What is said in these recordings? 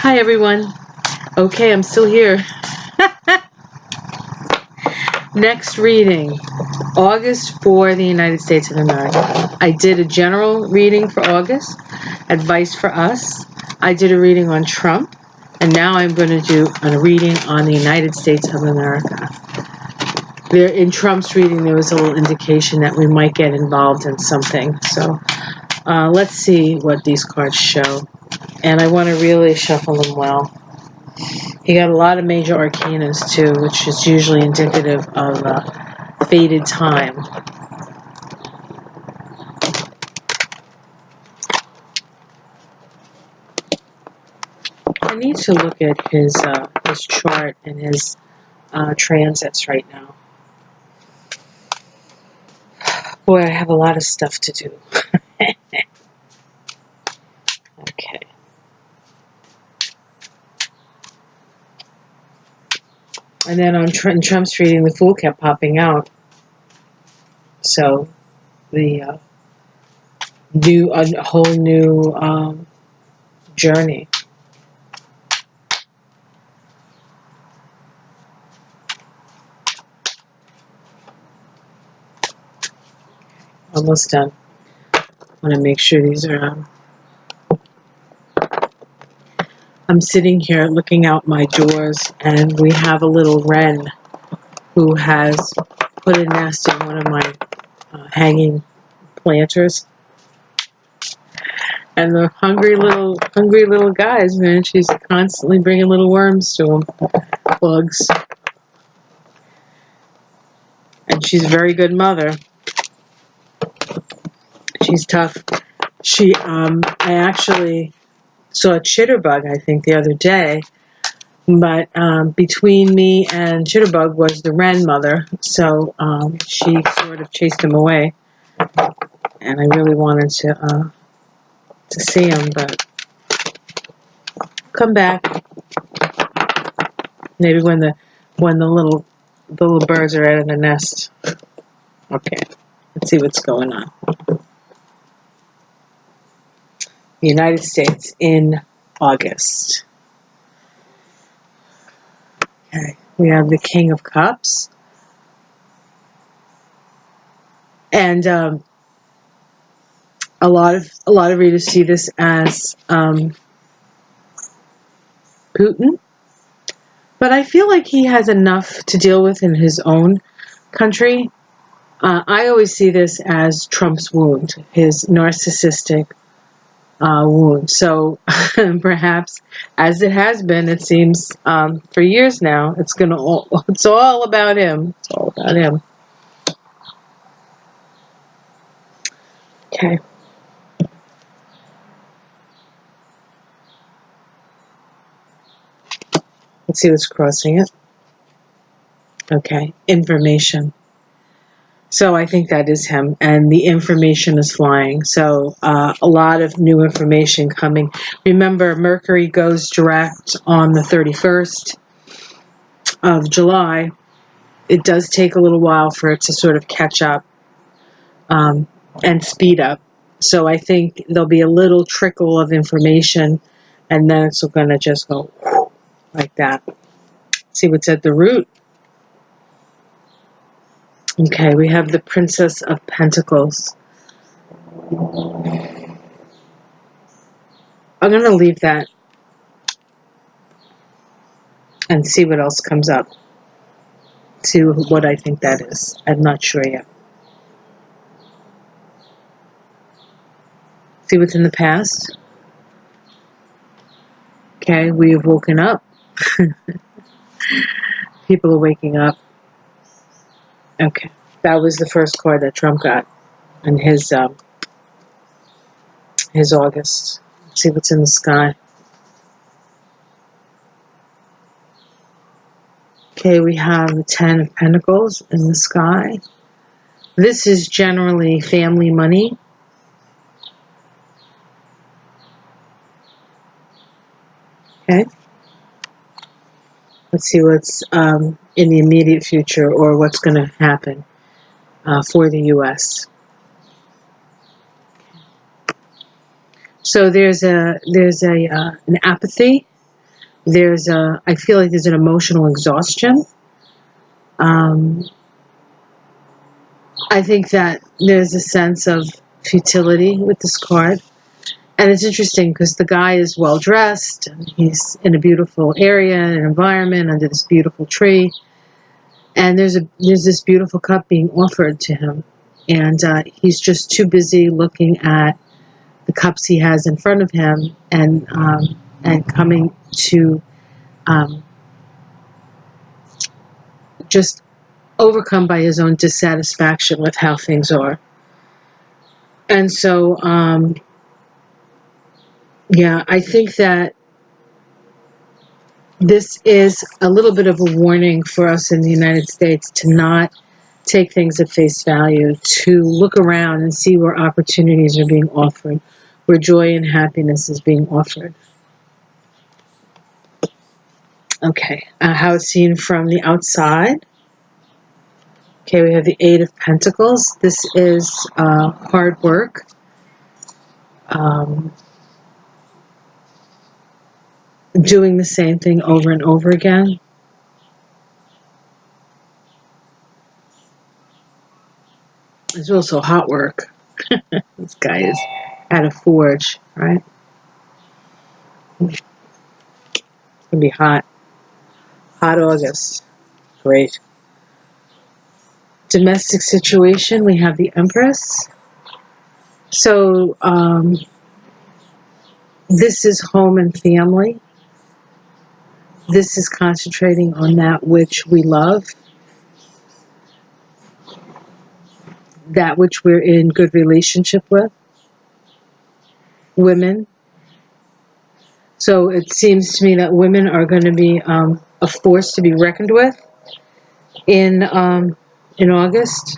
Hi everyone. Okay, I'm still here. Next reading, August for the United States of America. I did a general reading for August, advice for us. I did a reading on Trump, and now I'm going to do a reading on the United States of America. There, in Trump's reading, there was a little indication that we might get involved in something. So let's see what these cards show. And I want to really shuffle them well. He got a lot of major arcanas too, which is usually indicative of faded time. I need to look at his chart and his transits right now. Boy, I have a lot of stuff to do. Okay. And then on Trump's reading, the Fool kept popping out. So the a whole new journey. Almost done. I want to make sure these are. I'm sitting here looking out my doors, and we have a little wren who has put a nest in one of my hanging planters. And the hungry little guys, man, she's constantly bringing little worms to them, bugs. And she's a very good mother. She's tough. I actually saw a chitterbug, I think, the other day. But between me and Chitterbug was the wren mother, so she sort of chased him away. And I really wanted to see him, but come back. Maybe when the little birds are out of the nest. Okay, let's see what's going on. The United States in August. Okay, we have the King of Cups, and a lot of readers see this as Putin, but I feel like he has enough to deal with in his own country. I always see this as Trump's wound, his narcissistic wound. So perhaps, as it has been, it seems for years now, it's all about him. It's all about him. Okay. Let's see what's crossing it. Okay, information. So I think that is him, and the information is flying. So a lot of new information coming. Remember, Mercury goes direct on the 31st of July. It does take a little while for it to sort of catch up and speed up. So I think there'll be a little trickle of information, and then it's going to just go like that. See what's at the root. Okay, we have the Princess of Pentacles. I'm going to leave that and see what else comes up. See what I think that is. I'm not sure yet. See what's in the past. Okay, we have woken up. People are waking up. Okay, that was the first card that Trump got in his August. Let's see what's in the sky. Okay, we have the 10 of Pentacles in the sky. This is generally family money. Okay. Let's see what's in the immediate future, or what's going to happen for the U.S. So there's an apathy I feel like there's an emotional exhaustion. I think that there's a sense of futility with this card. And it's interesting because the guy is well dressed, and he's in a beautiful area, an environment under this beautiful tree. And there's this beautiful cup being offered to him. And he's just too busy looking at the cups he has in front of him and coming to just overcome by his own dissatisfaction with how things are. And so, yeah, I think that this is a little bit of a warning for us in the United States to not take things at face value, to look around and see where opportunities are being offered, where joy and happiness is being offered. Okay, how it's seen from the outside. Okay, we have the Eight of Pentacles. This is hard work. Doing the same thing over and over again. It's also hot work. This guy is at a forge, right? It's gonna be hot. Hot August. Great. Domestic situation, we have the Empress. So this is home and family. This is concentrating on that which we love, that which we're in good relationship with. Women. So it seems to me that women are going to be a force to be reckoned with in August.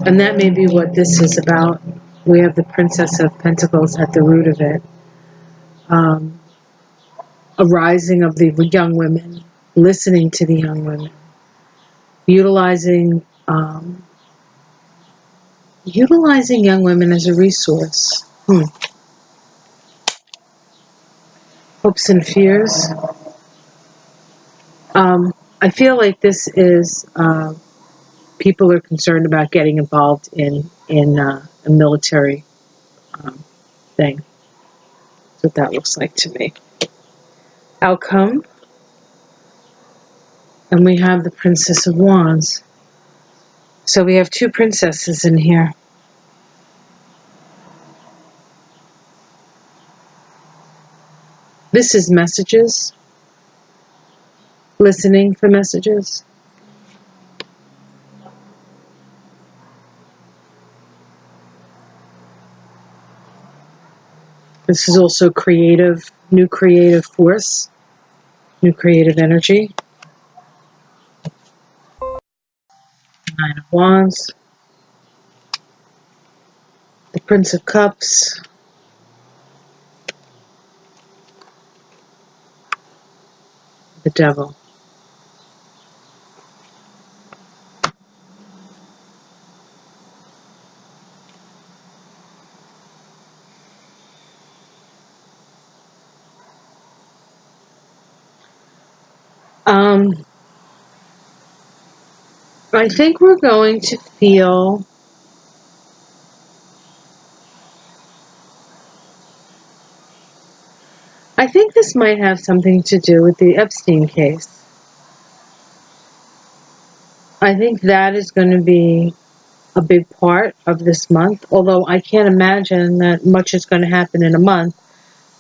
And that may be what this is about. We have the Princess of Pentacles at the root of it. A rising of the young women, listening to the young women, utilizing young women as a resource. Hopes and fears. I feel like this is people are concerned about getting involved in a military thing. That's what that looks like to me. Outcome. And we have the Princess of Wands. So we have two princesses in here. This is messages. Listening for messages. This is also creative, new creative force, new creative energy. Nine of Wands. The Prince of Cups. The Devil. I think we're going to feel I think this might have something to do with the Epstein case. I think that is going to be a big part of this month, although I can't imagine that much is going to happen in a month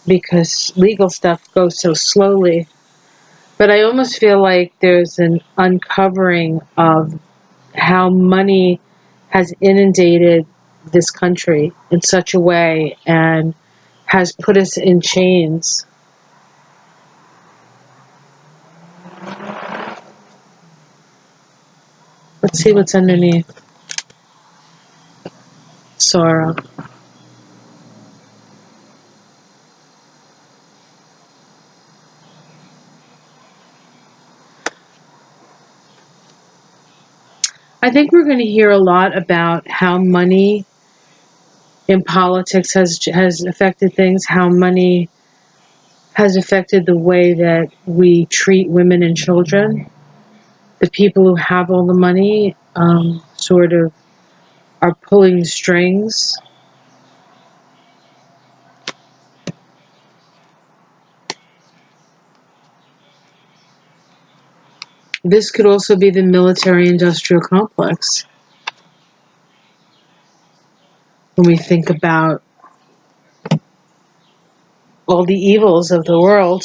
because legal stuff goes so slowly. But I almost feel like there's an uncovering of how money has inundated this country in such a way and has put us in chains. Let's see what's underneath. Sorrow. I think we're going to hear a lot about how money in politics has affected things, how money has affected the way that we treat women and children. The people who have all the money sort of are pulling strings. This could also be the military-industrial complex. When we think about all the evils of the world,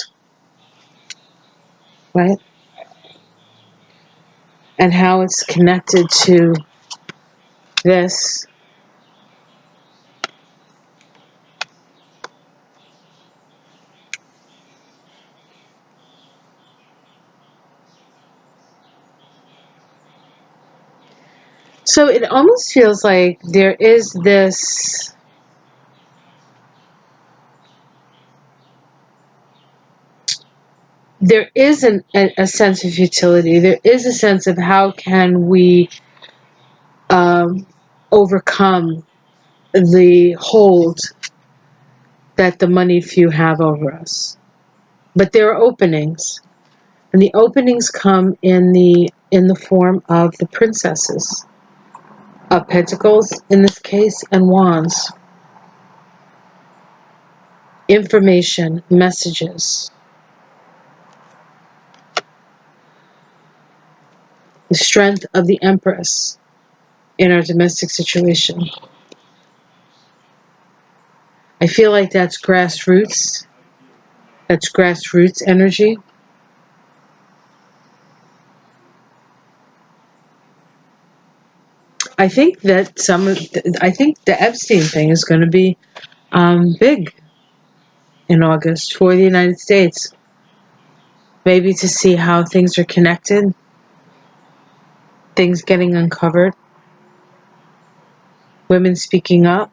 right? And how it's connected to this. So it almost feels like there is this a sense of futility. There is a sense of how can we overcome the hold that the money few have over us. But there are openings, and the openings come in the form of the princesses of pentacles in this case, and wands. Information, messages, the strength of the Empress in our domestic situation. I feel like that's grassroots. That's grassroots energy. I think that I think the Epstein thing is going to be big in August for the United States. Maybe to see how things are connected, things getting uncovered, women speaking up.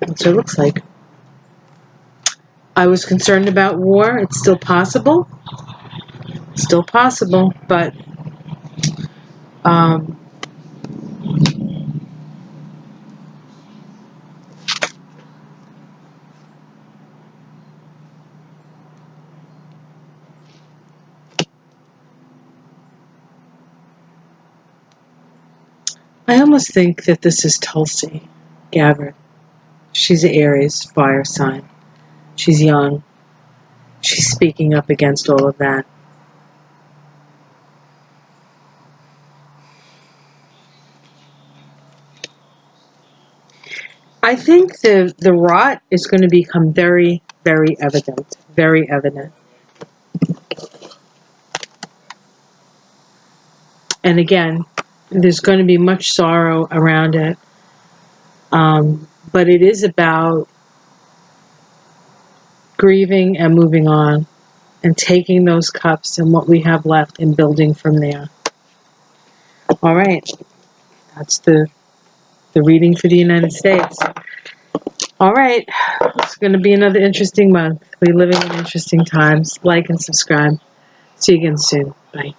That's what it looks like. I was concerned about war. It's still possible. Still possible, but I almost think that this is Tulsi Gabbard. She's an Aries fire sign. She's young. She's speaking up against all of that. I think the rot is going to become very, very evident. Very evident. And again, there's going to be much sorrow around it. But it is about grieving and moving on and taking those cups and what we have left and building from there. All right. That's the reading for the United States. All right. It's going to be another interesting month. We're living in interesting times. Like and subscribe. See you again soon. Bye.